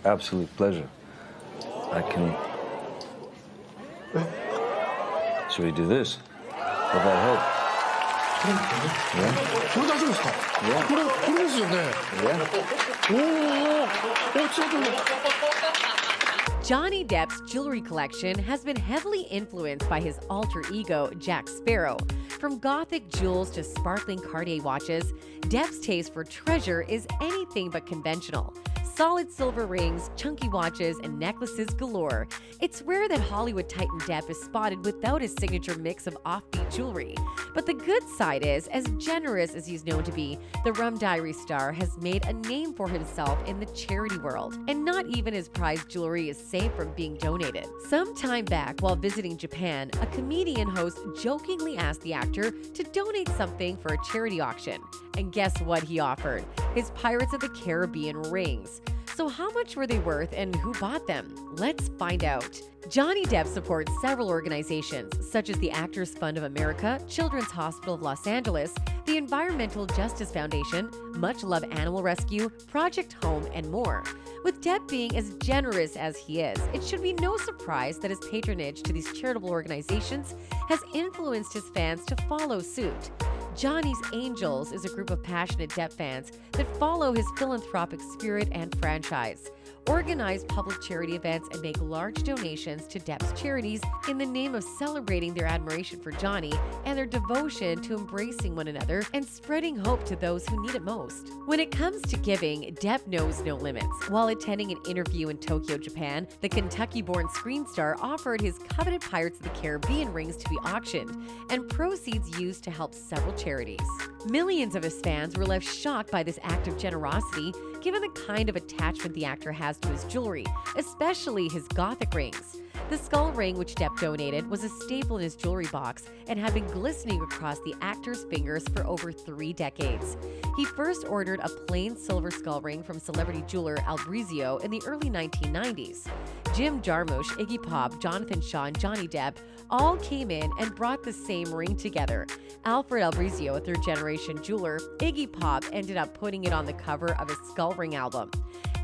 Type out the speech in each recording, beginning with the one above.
absolute pleasure. I can... Should we do this? Will that help? これ大丈夫ですか？これですよね。ちょっと。Johnny Depp's jewelry collection has been heavily influenced by his alter ego, Jack Sparrow. From gothic jewels to sparkling Cartier watches, Depp's taste for treasure is anything but conventional. Solid silver rings, chunky watches, and necklaces galore. It's rare that Hollywood titan Depp is spotted without his signature mix of offbeat jewelry. But the good side is, as generous as he's known to be, the Rum Diary star has made a name for himself in the charity world, and not even his prized jewelry is safe from being donated. Some time back, while visiting Japan, a comedian host jokingly asked the actor to donate something for a charity auction. And guess what he offered? His Pirates of the Caribbean rings. So how much were they worth and who bought them? Let's find out. Johnny Depp supports several organizations, such as the Actors Fund of America, Children's Hospital of Los Angeles, the Environmental Justice Foundation, Much Love Animal Rescue, Project Home, and more. With Depp being as generous as he is, it should be no surprise that his patronage to these charitable organizations has influenced his fans to follow suit. Johnny's Angels is a group of passionate Depp fans that follow his philanthropic spirit and franchise, organize public charity events, and make large donations to Depp's charities in the name of celebrating their admiration for Johnny and their devotion to embracing one another and spreading hope to those who need it most. When it comes to giving, Depp knows no limits. While attending an interview in Tokyo, Japan, the Kentucky-born screen star offered his coveted Pirates of the Caribbean rings to be auctioned, and proceeds used to help several charities. Millions of his fans were left shocked by this act of generosity, given the kind of attachment the actor has to his jewelry, especially his gothic rings. The skull ring, which Depp donated, was a staple in his jewelry box and had been glistening across the actor's fingers for over 3 decades. He first ordered a plain silver skull ring from celebrity jeweler Albrizio in the early 1990s. Jim Jarmusch, Iggy Pop, Jonathan Shaw, and Johnny Depp all came in and brought the same ring together. Alfred Albrizio, a third-generation jeweler, Iggy Pop ended up putting it on the cover of his skull ring album.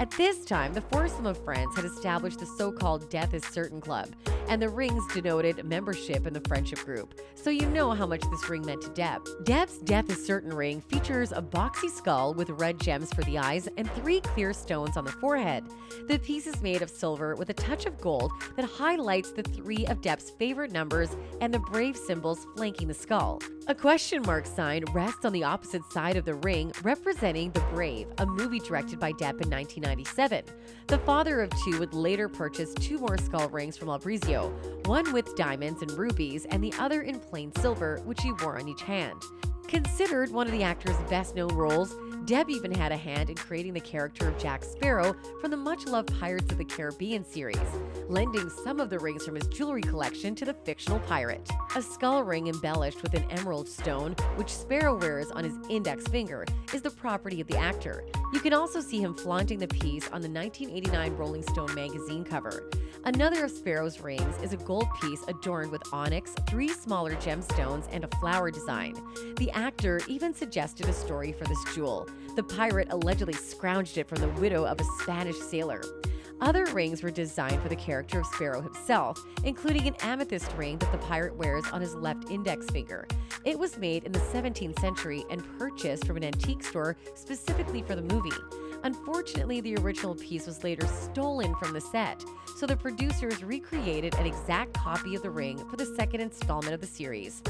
At this time, the foursome of friends had established the so-called Death is Certain Club, and the rings denoted membership in the friendship group, so you know how much this ring meant to Depp. Depp's Death is Certain ring features a boxy skull with red gems for the eyes and 3 clear stones on the forehead. The piece is made of silver with a touch of gold that highlights the 3 of Depp's favorite numbers and the brave symbols flanking the skull. A question mark sign rests on the opposite side of the ring, representing The Brave, a movie directed by Depp in 1997. The father of 2 would later purchase 2 more skull rings from Albrizio, one with diamonds and rubies and the other in plain silver, which he wore on each hand. Considered one of the actor's best-known roles, Depp even had a hand in creating the character of Jack Sparrow from the much-loved Pirates of the Caribbean series, lending some of the rings from his jewelry collection to the fictional pirate. A skull ring embellished with an emerald stone, which Sparrow wears on his index finger, is the property of the actor. You can also see him flaunting the piece on the 1989 Rolling Stone magazine cover. Another of Sparrow's rings is a gold piece adorned with onyx, 3 smaller gemstones, and a flower design. The actor even suggested a story for this jewel. The pirate allegedly scrounged it from the widow of a Spanish sailor. Other rings were designed for the character of Sparrow himself, including an amethyst ring that the pirate wears on his left index finger. It was made in the 17th century and purchased from an antique store specifically for the movie. Unfortunately, the original piece was later stolen from the set, so the producers recreated an exact copy of the ring for the second installment of the series.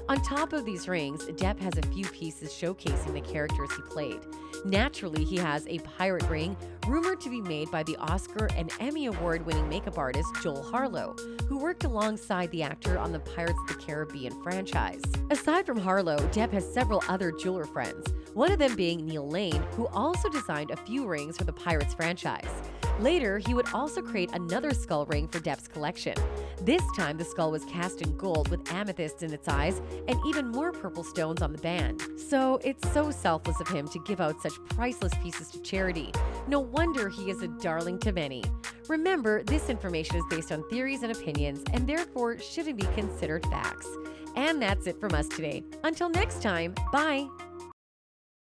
On top of these rings, Depp has a few pieces showcasing the characters he played. Naturally, he has a pirate ring rumored to be made by the Oscar and Emmy Award-winning makeup artist Joel Harlow, who worked alongside the actor on the Pirates of the Caribbean franchise. Aside from Harlow, Depp has several other jeweler friends, one of them being Neil Lane, who also designed a few rings for the Pirates franchise. Later, he would also create another skull ring for Depp's collection. This time, the skull was cast in gold with amethyst in its eyes and even more purple stones on the band. So it's so selfless of him to give out such priceless pieces to charity. No wonder he is a darling to many. Remember, this information is based on theories and opinions and therefore shouldn't be considered facts. And that's it from us today. Until next time, bye!